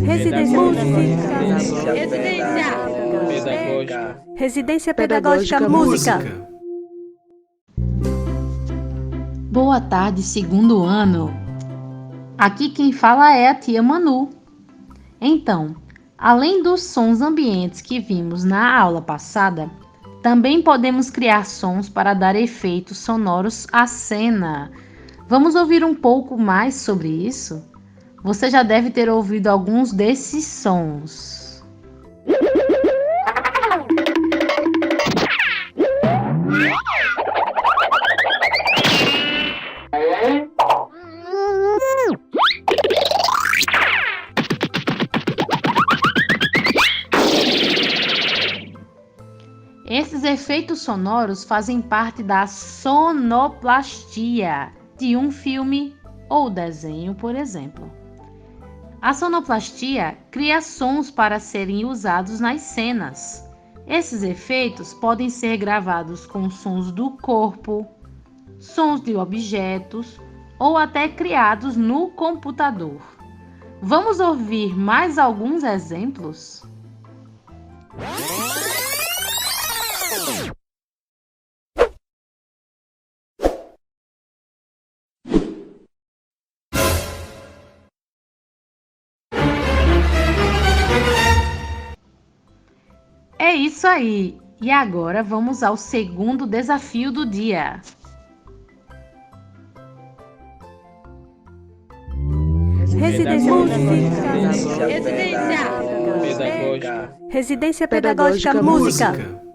Residência Pedagógica. Residência Pedagógica Música. Boa tarde, segundo ano. Aqui quem fala é a tia Manu. Então, além dos sons ambientes que vimos na aula passada, também podemos criar sons para dar efeitos sonoros à cena. Vamos ouvir um pouco mais sobre isso? Você já deve ter ouvido alguns desses sons. Esses efeitos sonoros fazem parte da sonoplastia de um filme ou desenho, por exemplo. A sonoplastia cria sons para serem usados nas cenas. Esses efeitos podem ser gravados com sons do corpo, sons de objetos ou até criados no computador. Vamos ouvir mais alguns exemplos? É isso aí! E agora vamos ao segundo desafio do dia. Residência Pedagógica Música.